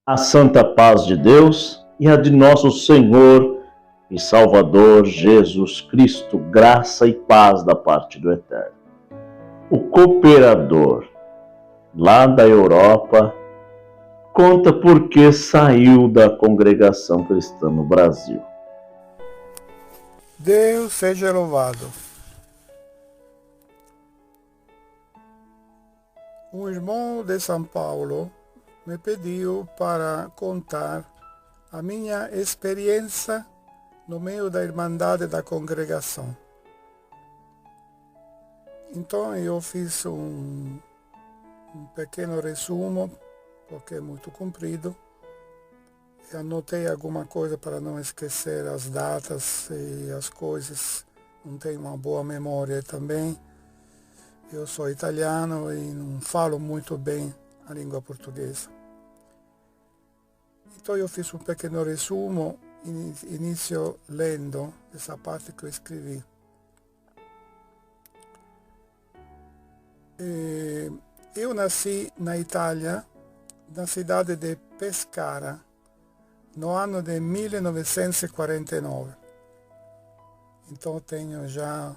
A santa paz de Deus e a de nosso Senhor e Salvador Jesus Cristo, graça e paz da parte do Eterno. O cooperador, lá da Europa, conta por que saiu da congregação cristã no Brasil. Deus seja louvado. Um irmão de São Paulo me pediu para contar a minha experiência no meio da Irmandade da congregação. Então eu fiz um pequeno resumo, porque é muito comprido, e anotei alguma coisa para não esquecer as datas e as coisas. Não tenho uma boa memória também. Eu sou italiano e não falo muito bem a língua portuguesa. Então eu fiz um pequeno resumo, inizio lendo essa parte que eu escrevi. Eu nasci na Itália, na cidade de Pescara, no ano de 1949. Então eu tenho já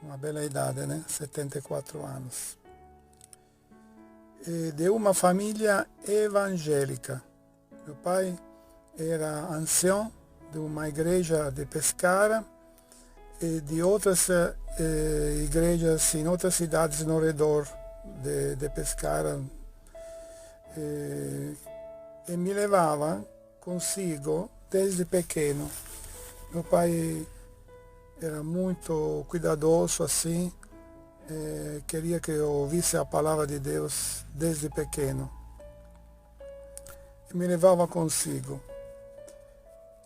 uma bela idade, né? 74 anos. De uma família evangélica. Meu pai era ancião de uma igreja de Pescara e de outras igrejas em outras cidades no redor de Pescara. E me levava consigo desde pequeno. Meu pai era muito cuidadoso assim, queria que eu ouvisse a palavra de Deus desde pequeno. E me levava consigo.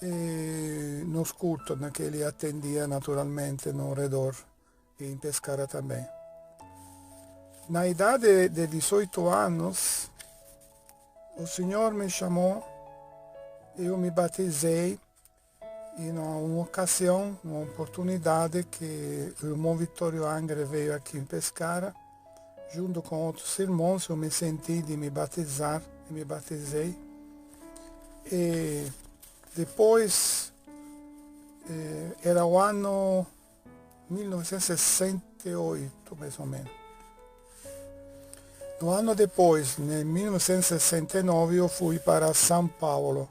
E nos cultos que ele atendia naturalmente no redor e em Pescara também. Na idade de 18 anos, o Senhor me chamou, eu me batizei e numa ocasião, uma oportunidade que o irmão Vittorio Angre veio aqui em Pescara, junto com outros irmãos, eu me senti de me batizar e me batizei. E depois, era o ano 1968, mais ou menos. No ano depois, em 1969, eu fui para São Paulo,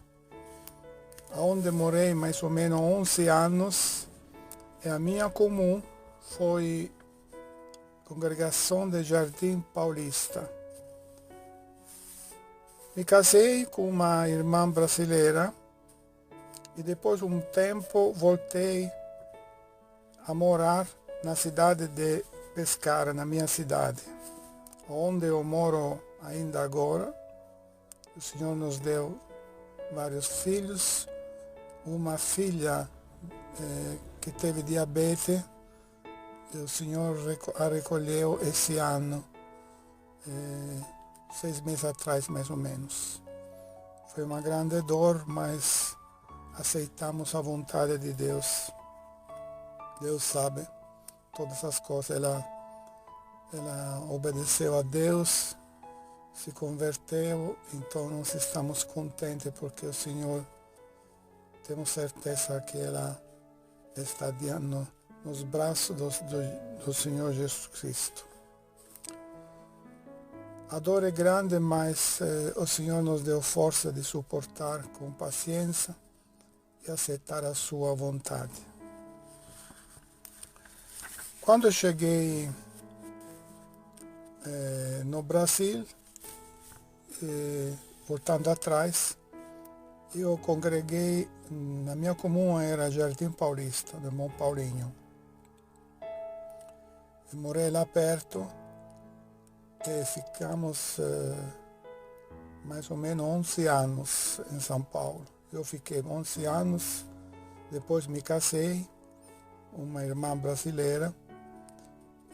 onde morei mais ou menos 11 anos, e a minha comum foi a Congregação de Jardim Paulista. Me casei com uma irmã brasileira e depois de um tempo voltei a morar na cidade de Pescara, na minha cidade, onde eu moro ainda agora. O Senhor nos deu vários filhos, uma filha que teve diabetes, e o Senhor a recolheu esse ano, 6 meses atrás mais ou menos. Foi uma grande dor, mas aceitamos a vontade de Deus. Deus sabe todas as coisas. Ela obedeceu a Deus, se converteu, então nós estamos contentes porque o Senhor, temos certeza que ela está nos braços do Senhor Jesus Cristo. A dor é grande, mas o Senhor nos deu força de suportar com paciência e aceitar a sua vontade. Quando eu cheguei no Brasil, voltando atrás, eu congreguei, na minha comuna era Jardim Paulista, do irmão Paulinho. Eu morei lá perto e ficamos mais ou menos 11 anos em São Paulo. Eu fiquei 11 anos, depois me casei, uma irmã brasileira,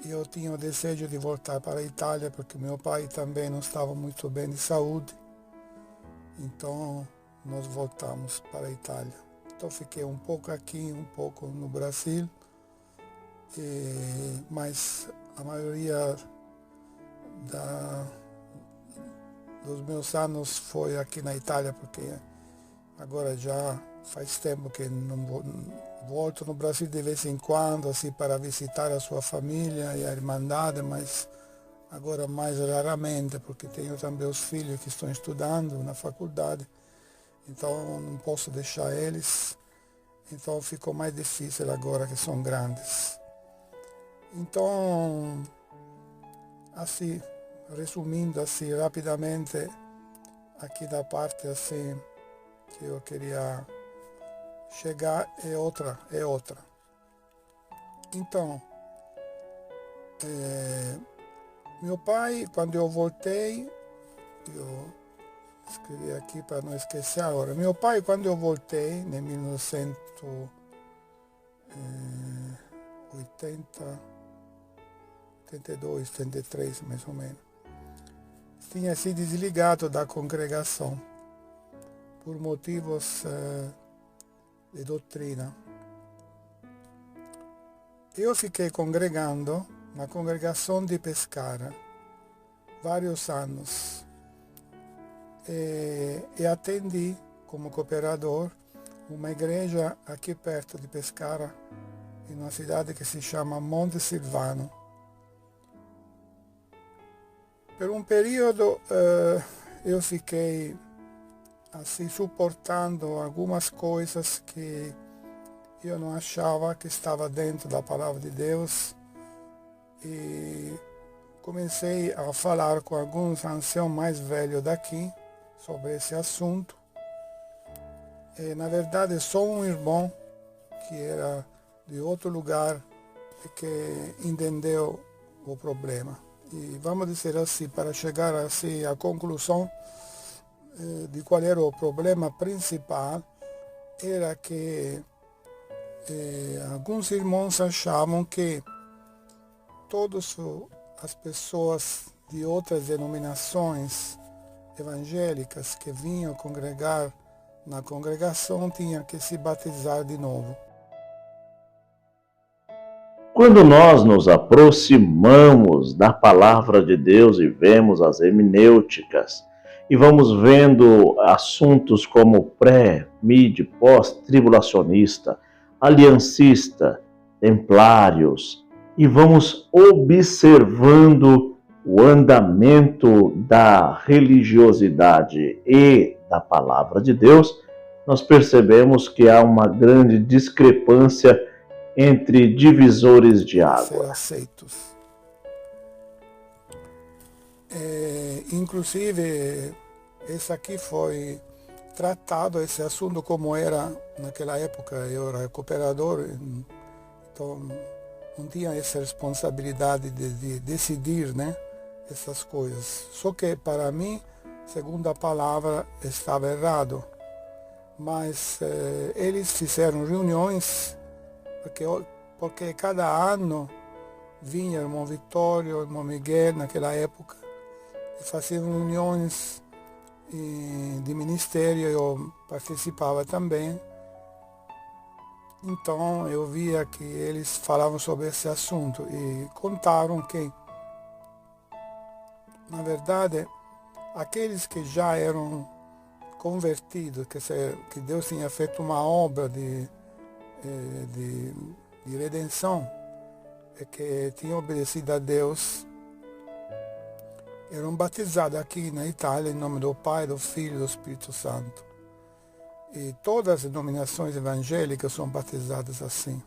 e eu tinha o desejo de voltar para a Itália, porque meu pai também não estava muito bem de saúde. Então, nós voltamos para a Itália. Então, fiquei um pouco aqui, um pouco no Brasil, mas a maioria dos meus anos foi aqui na Itália, porque agora já faz tempo que não volto no Brasil de vez em quando, assim, para visitar a sua família e a Irmandade, mas agora mais raramente, porque tenho também os filhos que estão estudando na faculdade, então não posso deixar eles, então ficou mais difícil agora que são grandes. Então, assim, resumindo assim rapidamente, aqui da parte assim que eu queria chegar é outra. Então, meu pai, quando eu voltei, eu escrevi aqui para não esquecer agora, meu pai, quando eu voltei, em 1982, 83 mais ou menos, tinha se desligado da congregação por motivos de doutrina. Eu fiquei congregando na congregação de Pescara vários anos e atendi como cooperador uma igreja aqui perto de Pescara, em uma cidade que se chama Monte Silvano. Per um período eu fiquei assim suportando algumas coisas que eu não achava que estava dentro da palavra de Deus, e comecei a falar com alguns anciãos mais velhos daqui sobre esse assunto. E, na verdade, só um irmão que era de outro lugar que entendeu o problema. E vamos dizer assim, para chegar assim à conclusão de qual era o problema principal, era que alguns irmãos achavam que todas as pessoas de outras denominações evangélicas que vinham congregar na congregação tinham que se batizar de novo. Quando nós nos aproximamos da palavra de Deus e vemos as hermenêuticas, e vamos vendo assuntos como pré, mid, pós-tribulacionista, aliancista, templários, e vamos observando o andamento da religiosidade e da palavra de Deus, nós percebemos que há uma grande discrepância entre divisores de água. Ser aceitos. Inclusive, esse aqui foi tratado, esse assunto, como era naquela época, eu era cooperador, então não tinha essa responsabilidade de decidir, né, essas coisas. Só que para mim, segundo a palavra, estava errado. Mas eles fizeram reuniões, porque cada ano vinha o irmão Vittorio, o irmão Miguel, naquela época, e faziam reuniões de ministério, eu participava também. Então eu via que eles falavam sobre esse assunto e contaram que, na verdade, aqueles que já eram convertidos, que Deus tinha feito uma obra de redenção, e que tinham obedecido a Deus, eram batizados aqui na Itália em nome do Pai, do Filho e do Espírito Santo. E todas as denominações evangélicas são batizadas assim.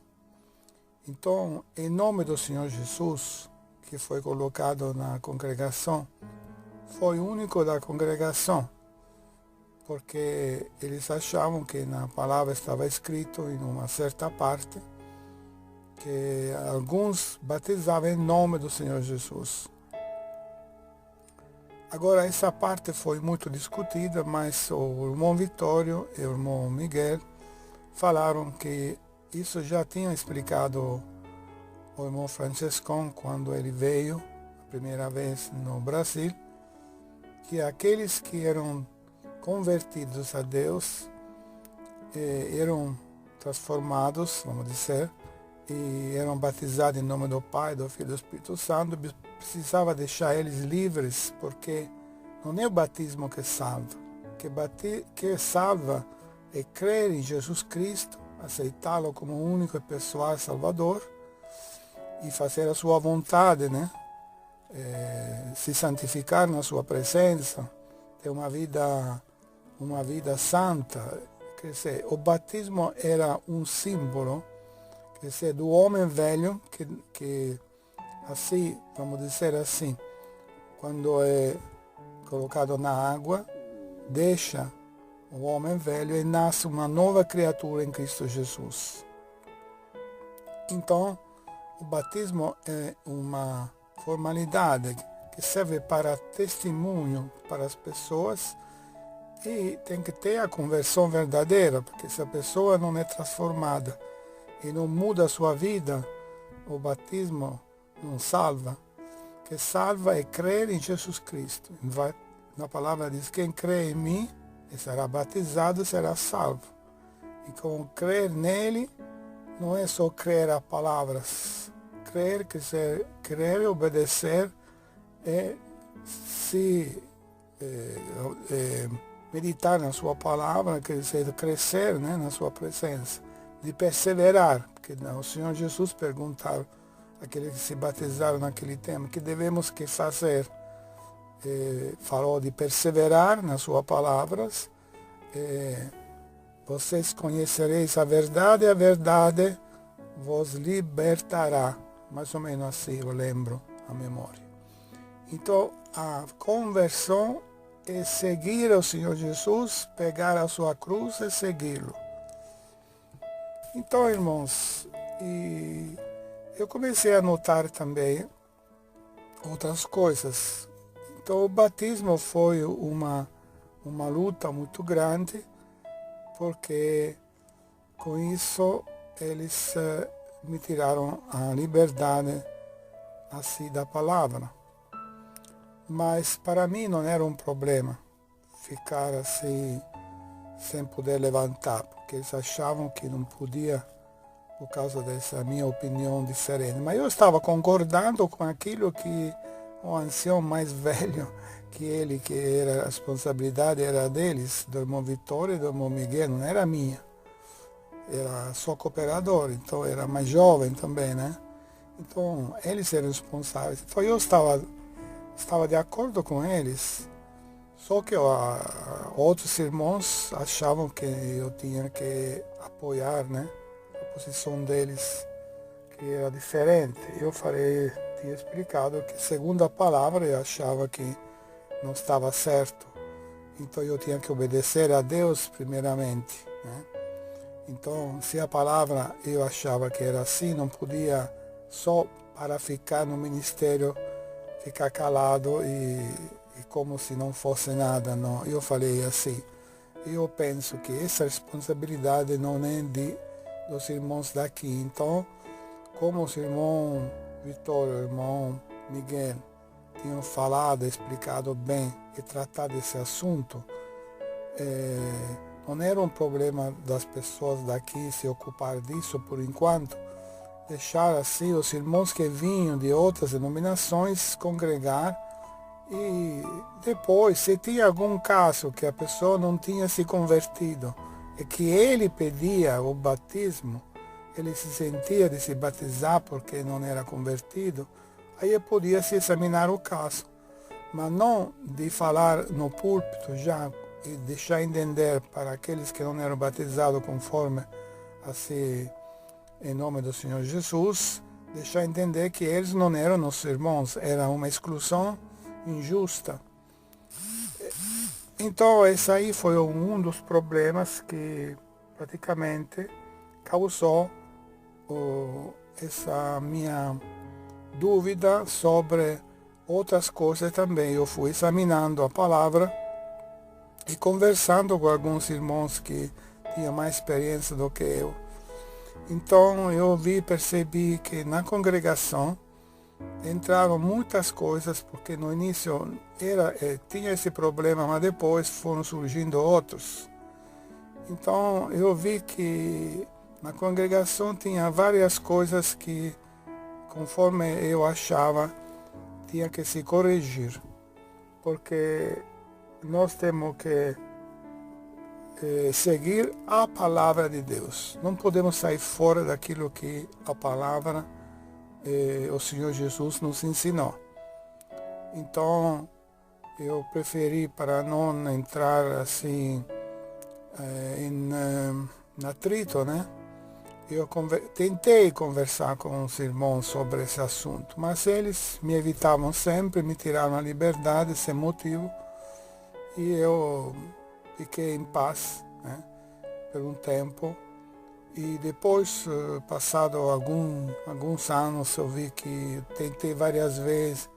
Então, em nome do Senhor Jesus, que foi colocado na congregação, foi o único da congregação, porque eles achavam que na palavra estava escrito em uma certa parte que alguns batizavam em nome do Senhor Jesus. Agora, essa parte foi muito discutida, mas o irmão Vittorio e o irmão Miguel falaram que isso já tinha explicado o irmão Francescon quando ele veio a primeira vez no Brasil, que aqueles que eram convertidos a Deus eram transformados, vamos dizer, e eram batizados em nome do Pai, do Filho e do Espírito Santo. Precisava deixar eles livres, porque non è il batismo che salva, che salva è credere in Gesù Cristo, aceitarlo come único e pessoal Salvador e fazer a sua vontade, né? Se santificar na sua presença, ter uma vida santa. Quer dizer, o batismo era um símbolo, quer dizer, do homem velho que assim, vamos dizer assim, quando é colocado na água, deixa o homem velho e nasce uma nova criatura em Cristo Jesus. Então, o batismo é uma formalidade que serve para testemunho para as pessoas e tem que ter a conversão verdadeira, porque se a pessoa não é transformada e não muda a sua vida, o batismo não salva. O que salva é crer em Jesus Cristo. Na palavra diz, quem crê em mim e será batizado será salvo. E com crer nele, não é só crer a palavras. Crer, quer dizer, crer e obedecer é se meditar na sua palavra, quer dizer, crescer, né, na sua presença, de perseverar, porque o Senhor Jesus perguntava àqueles que se batizaram naquele tempo, que devemos que fazer? Falou de perseverar nas suas palavras, vocês conhecereis a verdade vos libertará, mais ou menos assim eu lembro a memória. Então a conversão é seguir o Senhor Jesus, pegar a sua cruz e segui-lo. Então, irmãos, eu comecei a notar também outras coisas. Então o batismo foi uma luta muito grande, porque com isso eles me tiraram a liberdade assim da palavra. Mas para mim não era um problema ficar assim sem poder levantar, porque eles achavam que não podia por causa dessa minha opinião diferente. Mas eu estava concordando com aquilo que o ancião mais velho que ele, que era a responsabilidade era deles, do irmão Vitório e do irmão Miguel, não era minha. Era só cooperador, então era mais jovem também, né? Então eles eram responsáveis. Então eu estava de acordo com eles, só que outros irmãos achavam que eu tinha que apoiar, né, a posição deles, que era diferente. Eu tinha explicado que, segundo a palavra, eu achava que não estava certo, então eu tinha que obedecer a Deus primeiramente, né? Então, se a palavra eu achava que era assim, não podia só para ficar no ministério ficar calado e como se não fosse nada, não. Eu falei assim, eu penso que essa responsabilidade não é dos irmãos daqui. Então, como os irmãos Vitório e o irmão Miguel tinham falado, explicado bem e tratado esse assunto, não era um problema das pessoas daqui se ocupar disso por enquanto, deixar assim os irmãos que vinham de outras denominações congregar, e depois, se tinha algum caso que a pessoa não tinha se convertido e que ele pedia o batismo, ele se sentia de se batizar porque não era convertido, aí podia se examinar o caso, mas não de falar no púlpito já e deixar entender para aqueles que não eram batizados conforme assim em nome do Senhor Jesus, deixar entender que eles não eram nossos irmãos, era uma exclusão injusta. Então esse aí foi um dos problemas que praticamente causou essa minha dúvida sobre outras coisas também. Eu fui examinando a palavra e conversando com alguns irmãos que tinham mais experiência do que eu. Então eu percebi que na congregação entraram muitas coisas, porque no início tinha esse problema, mas depois foram surgindo outros. Então eu vi que na congregação tinha várias coisas que, conforme eu achava, tinha que se corrigir, porque nós temos que seguir a palavra de Deus. Não podemos sair fora daquilo que a palavra, o Senhor Jesus nos ensinou. Então, eu preferi, para não entrar assim em atrito, né? Eu tentei conversar com os irmãos sobre esse assunto, mas eles me evitavam sempre, me tiraram a liberdade sem motivo, e eu fiquei em paz, né, por um tempo. E depois, passado alguns anos, eu vi que tentei várias vezes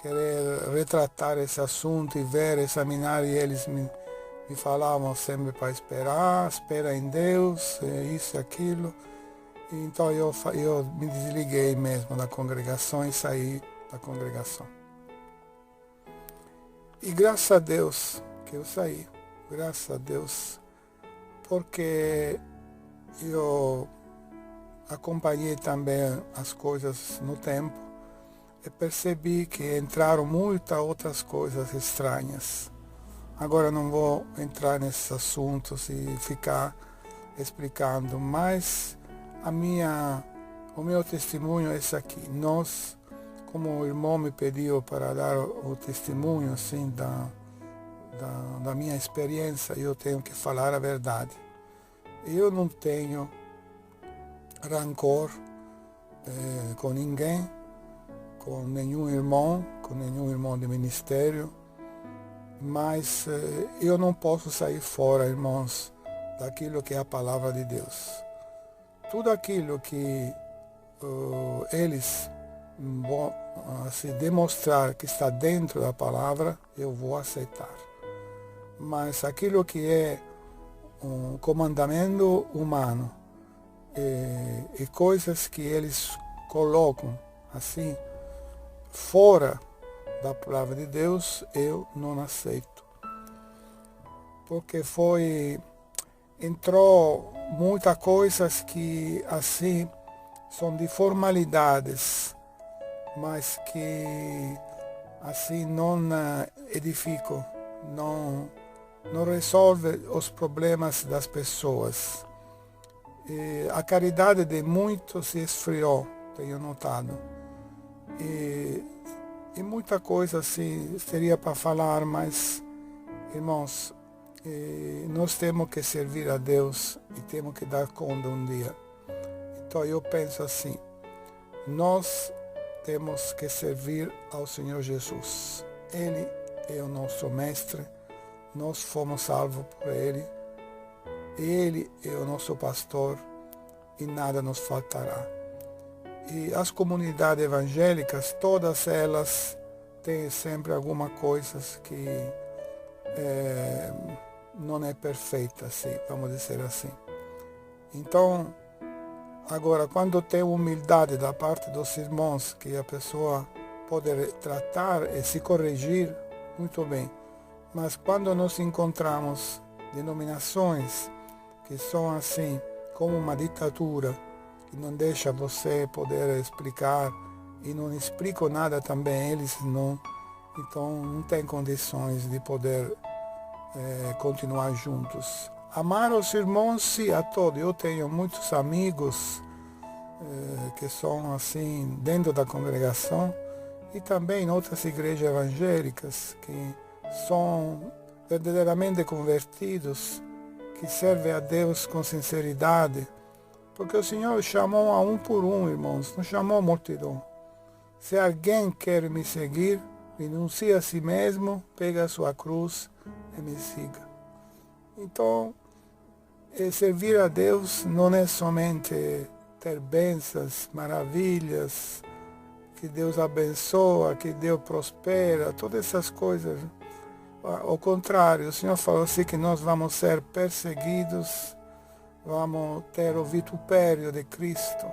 querer retratar esse assunto e ver, examinar, e eles me falavam sempre para esperar, espera em Deus, isso e aquilo. Então eu me desliguei mesmo da congregação e saí da congregação. E graças a Deus que eu saí, graças a Deus, porque eu acompanhei também as coisas no tempo e percebi que entraram muitas outras coisas estranhas. Agora não vou entrar nesses assuntos e ficar explicando, mas o meu testemunho é esse aqui. Nós, como o irmão me pediu para dar o testemunho assim da minha experiência, eu tenho que falar a verdade. Eu não tenho rancor com ninguém, com nenhum irmão de ministério, mas eu não posso sair fora, irmãos, daquilo que é a palavra de Deus. Tudo aquilo que eles vão assim, demonstrar que está dentro da palavra, eu vou aceitar. Mas aquilo que é um comandamento humano e coisas que eles colocam assim fora da palavra de Deus, eu não aceito. Porque entrou muitas coisas que assim são de formalidades, mas que assim não edificam, não resolve os problemas das pessoas. E a caridade de muitos se esfriou, tenho notado. E muita coisa assim seria para falar, mas, irmãos, nós temos que servir a Deus e temos que dar conta um dia. Então eu penso assim, nós temos que servir ao Senhor Jesus. Ele é o nosso mestre, nós fomos salvos por Ele, Ele é o nosso pastor e nada nos faltará. E as comunidades evangélicas, todas elas têm sempre alguma coisa que não é perfeita, assim, vamos dizer assim. Então, agora, quando tem humildade da parte dos irmãos, que a pessoa pode tratar e se corrigir, muito bem. Mas quando nós encontramos denominações que são assim, como uma ditadura, que não deixa você poder explicar, e não explicam nada também, eles não, então não tem condições de poder continuar juntos. Amar os irmãos, sim, a todos. Eu tenho muitos amigos que são assim dentro da congregação e também em outras igrejas evangélicas que são verdadeiramente convertidos, que servem a Deus com sinceridade, porque o Senhor chamou a um por um, irmãos, não chamou a multidão. Se alguém quer me seguir, renuncie a si mesmo, pega a sua cruz e me siga. Então, servir a Deus não é somente ter bênçãos, maravilhas, que Deus abençoa, que Deus prospera, todas essas coisas. Ao contrário, o Senhor falou assim que nós vamos ser perseguidos, vamos ter o vitupério de Cristo.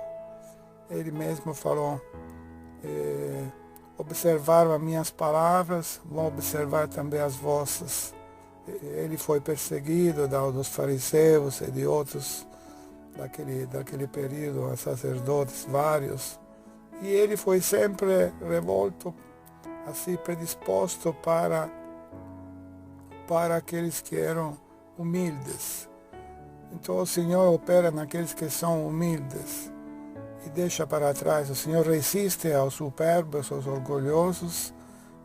Ele mesmo falou, observaram as minhas palavras, vão observar também as vossas. Ele foi perseguido dos fariseus e de outros daquele período, sacerdotes vários. E ele foi sempre revolto, assim predisposto para para aqueles que eram humildes. Então o Senhor opera naqueles que são humildes e deixa para trás. O Senhor resiste aos superbos, aos orgulhosos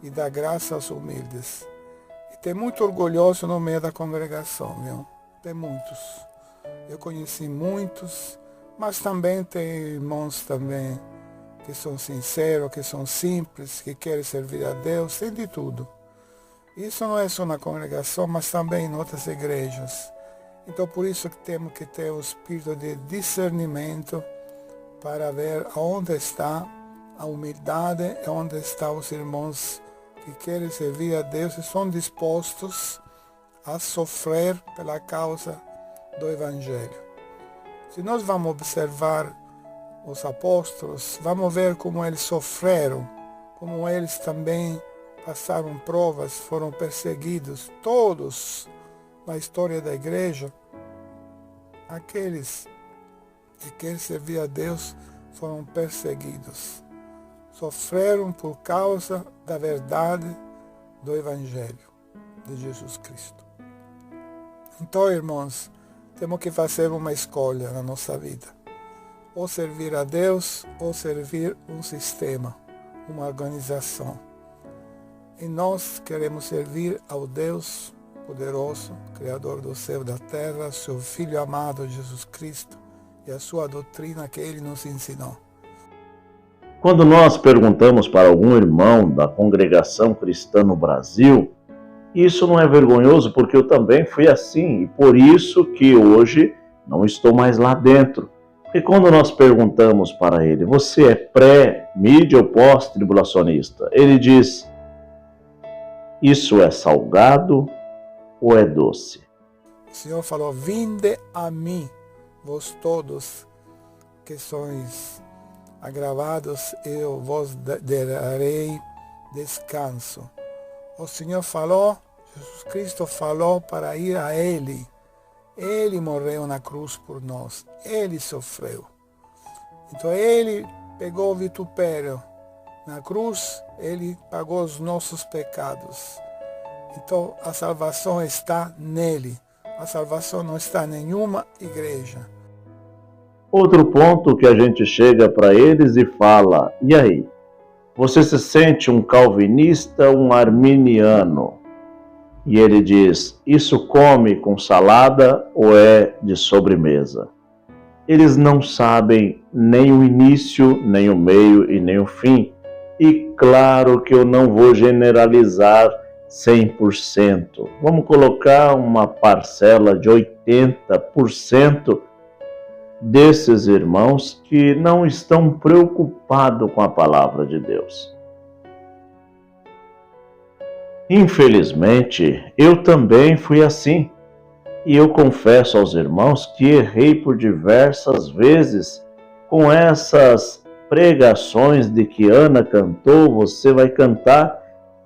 e dá graça aos humildes. E tem muito orgulhoso no meio da congregação, viu? Tem muitos. Eu conheci muitos, mas também tem irmãos também que são sinceros, que são simples, que querem servir a Deus, tem de tudo. Isso não é só na congregação, mas também em outras igrejas. Então por isso que temos que ter o espírito de discernimento para ver aonde está a humildade, onde estão os irmãos que querem servir a Deus e são dispostos a sofrer pela causa do Evangelho. Se nós vamos observar os apóstolos, vamos ver como eles sofreram, como eles também passaram provas, foram perseguidos, todos na história da igreja. Aqueles que querem servir a Deus foram perseguidos, sofreram por causa da verdade do Evangelho de Jesus Cristo. Então, irmãos, temos que fazer uma escolha na nossa vida. Ou servir a Deus, ou servir um sistema, uma organização. E nós queremos servir ao Deus poderoso, Criador do céu e da terra, seu Filho amado Jesus Cristo e a sua doutrina que Ele nos ensinou. Quando nós perguntamos para algum irmão da congregação cristã no Brasil, isso não é vergonhoso porque eu também fui assim e por isso que hoje não estou mais lá dentro. Porque quando nós perguntamos para ele, você é pré-mídia ou pós-tribulacionista? Ele diz, isso é salgado ou é doce? O Senhor falou, vinde a mim, vós todos que sois agravados, eu vos darei descanso. O Senhor falou, Jesus Cristo falou para ir a Ele. Ele morreu na cruz por nós. Ele sofreu. Então Ele pegou o vitupério. Na cruz, Ele pagou os nossos pecados. Então a salvação está nele. A salvação não está em nenhuma igreja. Outro ponto que a gente chega para eles e fala, e aí? Você se sente um calvinista, um arminiano? E ele diz, isso come com salada ou é de sobremesa? Eles não sabem nem o início, nem o meio e nem o fim. E claro que eu não vou generalizar 100%. Vamos colocar uma parcela de 80% desses irmãos que não estão preocupados com a palavra de Deus. Infelizmente, eu também fui assim. E eu confesso aos irmãos que errei por diversas vezes com essas pregações de que Ana cantou, você vai cantar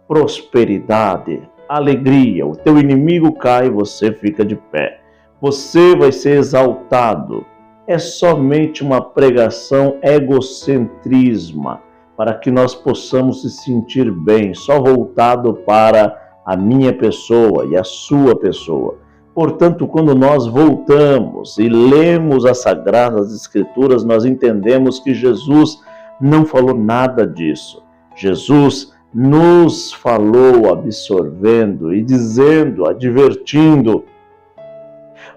prosperidade, alegria, o teu inimigo cai e você fica de pé. Você vai ser exaltado. É somente uma pregação egocentrismo, para que nós possamos se sentir bem, só voltado para a minha pessoa e a sua pessoa. Portanto, quando nós voltamos e lemos as Sagradas Escrituras, nós entendemos que Jesus não falou nada disso. Jesus nos falou absorvendo e dizendo, advertindo,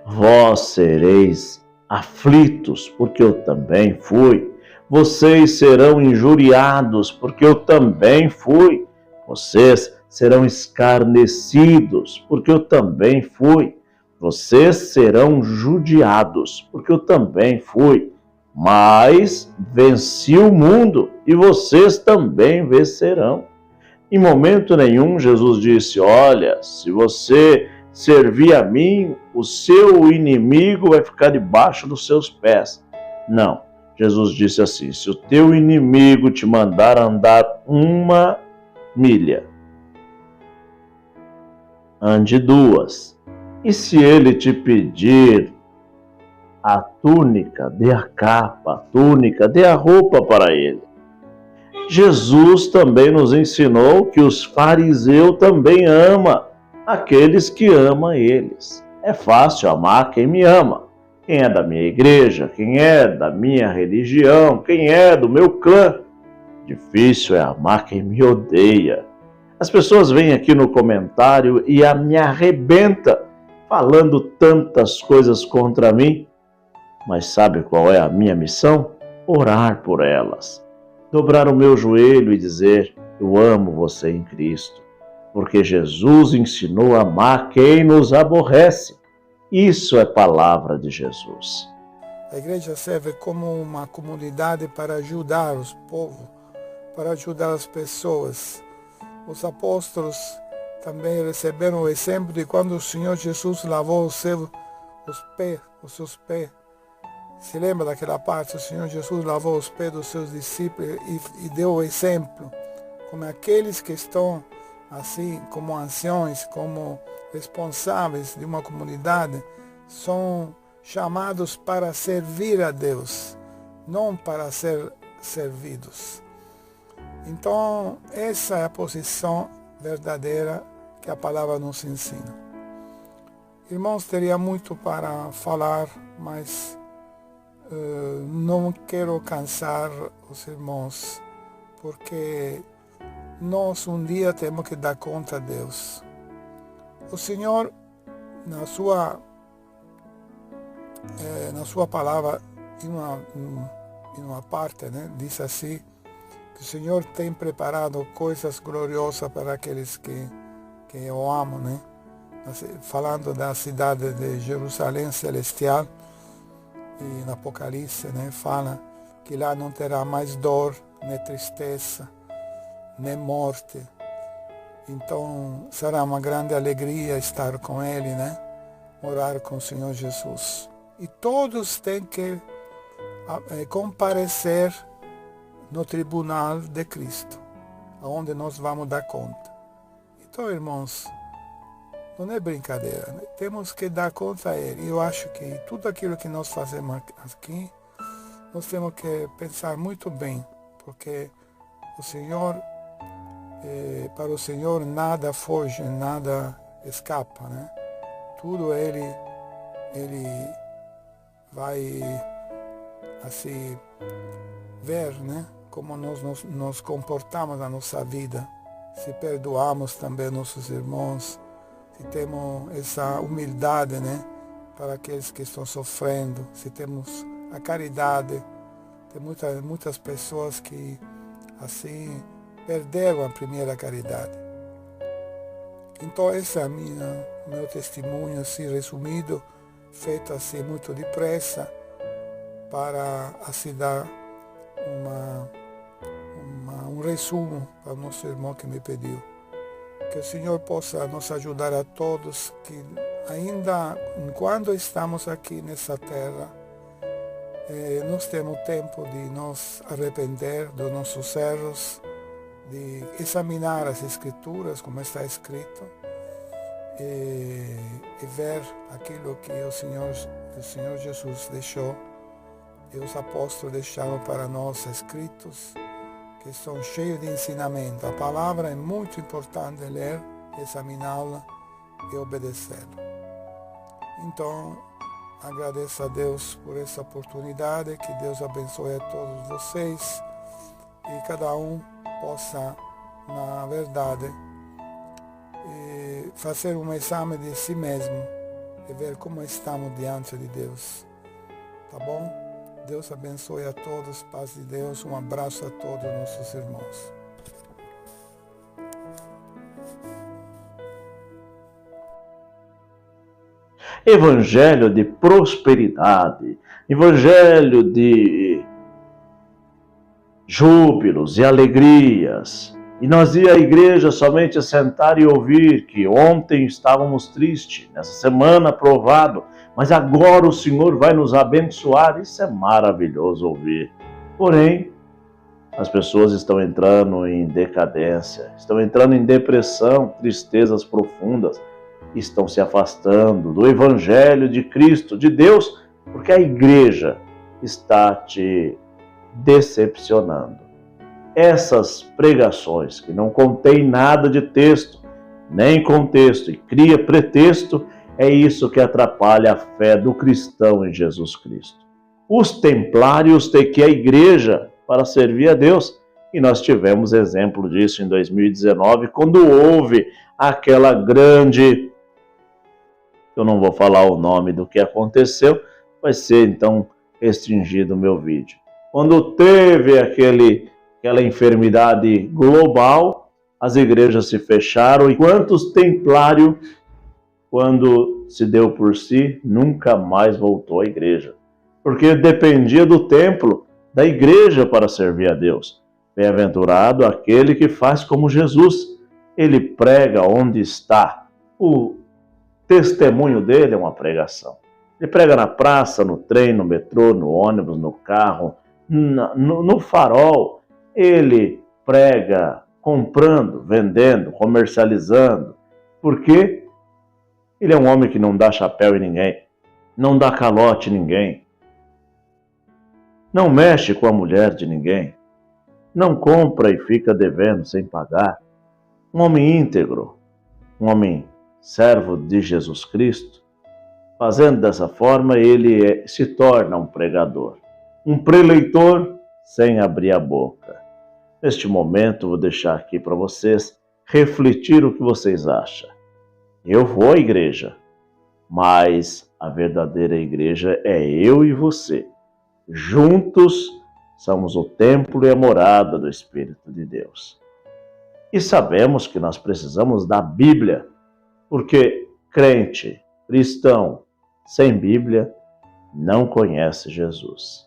vós sereis aflitos, porque eu também fui. Vocês serão injuriados, porque eu também fui. Vocês serão escarnecidos, porque eu também fui. Vocês serão judiados, porque eu também fui. Mas venci o mundo, e vocês também vencerão. Em momento nenhum, Jesus disse, olha, se você servir a mim, o seu inimigo vai ficar debaixo dos seus pés. Não. Jesus disse assim, se o teu inimigo te mandar andar 1 milha, ande 2. E se ele te pedir a túnica, dê a capa, a túnica, dê a roupa para ele. Jesus também nos ensinou que os fariseus também amam aqueles que amam eles. É fácil amar quem me ama, quem é da minha igreja, quem é da minha religião, quem é do meu clã. Difícil é amar quem me odeia. As pessoas vêm aqui no comentário e me arrebenta falando tantas coisas contra mim. Mas sabe qual é a minha missão? Orar por elas. Dobrar o meu joelho e dizer: eu amo você em Cristo. Porque Jesus ensinou a amar quem nos aborrece. Isso é palavra de Jesus. A igreja serve como uma comunidade para ajudar os povos, para ajudar as pessoas. Os apóstolos também receberam o exemplo de quando o Senhor Jesus lavou os seus pés. Se lembra daquela parte? O Senhor Jesus lavou os pés dos seus discípulos e deu o exemplo. Como aqueles que estão assim, como anciões, como responsáveis de uma comunidade, são chamados para servir a Deus, não para ser servidos. Então, essa é a posição verdadeira que a palavra nos ensina. Irmãos, teria muito para falar, mas não quero cansar os irmãos, porque nós um dia temos que dar conta a Deus. O Senhor, na sua palavra, em uma parte, né, diz assim, que o Senhor tem preparado coisas gloriosas para aqueles que o amam, né? Falando da cidade de Jerusalém celestial, e no Apocalipse, né, fala que lá não terá mais dor, nem tristeza, nem morte. Então será uma grande alegria estar com Ele, né? Morar com o Senhor Jesus. E todos têm que comparecer no tribunal de Cristo, onde nós vamos dar conta. Então, irmãos, não é brincadeira, né? Temos que dar conta a Ele. Eu acho que tudo aquilo que nós fazemos aqui, nós temos que pensar muito bem, porque o Senhor, para o Senhor nada foge, nada escapa, né? Tudo Ele vai assim ver, né? Como nós nos comportamos na nossa vida, se perdoamos também nossos irmãos, se temos essa humildade, né, para aqueles que estão sofrendo, se temos a caridade. Tem muitas pessoas que assim perderam a primeira caridade. Então esse é o meu testemunho assim resumido, feito assim muito depressa, para assim dar um resumo para o nosso irmão que me pediu. Que o Senhor possa nos ajudar a todos, que ainda enquanto estamos aqui nessa terra, nós temos tempo de nos arrepender dos nossos erros, de examinar as Escrituras, como está escrito, e ver aquilo que o Senhor Jesus deixou, e os apóstolos deixaram para nós escritos, que são cheios de ensinamento. A palavra é muito importante ler, examiná-la e obedecê-la. Então, agradeço a Deus por essa oportunidade, que Deus abençoe a todos vocês e cada um possa, na verdade, fazer um exame de si mesmo e ver como estamos diante de Deus. Tá bom? Deus abençoe a todos, paz de Deus, um abraço a todos nossos irmãos. Evangelho de prosperidade, evangelho de júbilos e alegrias. E nós ia à igreja somente sentar e ouvir que ontem estávamos tristes, nessa semana provado, mas agora o Senhor vai nos abençoar. Isso é maravilhoso ouvir. Porém, as pessoas estão entrando em decadência, estão entrando em depressão, tristezas profundas, estão se afastando do Evangelho de Cristo, de Deus, porque a igreja está te decepcionando. Essas pregações que não contêm nada de texto, nem contexto e cria pretexto, é isso que atrapalha a fé do cristão em Jesus Cristo. Os templários têm que ir à igreja para servir a Deus, e nós tivemos exemplo disso em 2019, quando houve aquela grande... Eu não vou falar o nome do que aconteceu, vai ser então restringido o meu vídeo. Quando teve aquela enfermidade global, as igrejas se fecharam, e quantos templários, quando se deu por si, nunca mais voltou à igreja. Porque dependia do templo, da igreja para servir a Deus. Bem-aventurado aquele que faz como Jesus. Ele prega onde está. O testemunho dele é uma pregação. Ele prega na praça, no trem, no metrô, no ônibus, no carro, no farol. Ele prega comprando, vendendo, comercializando. Porque ele é um homem que não dá chapéu em ninguém, não dá calote em ninguém, não mexe com a mulher de ninguém, não compra e fica devendo sem pagar. Um homem íntegro, um homem servo de Jesus Cristo. Fazendo dessa forma, ele se torna um pregador, um preleitor sem abrir a boca. Neste momento, vou deixar aqui para vocês refletir o que vocês acham. Eu vou à igreja, mas a verdadeira igreja é eu e você. Juntos somos o templo e a morada do Espírito de Deus. E sabemos que nós precisamos da Bíblia, porque crente, cristão, sem Bíblia, não conhece Jesus.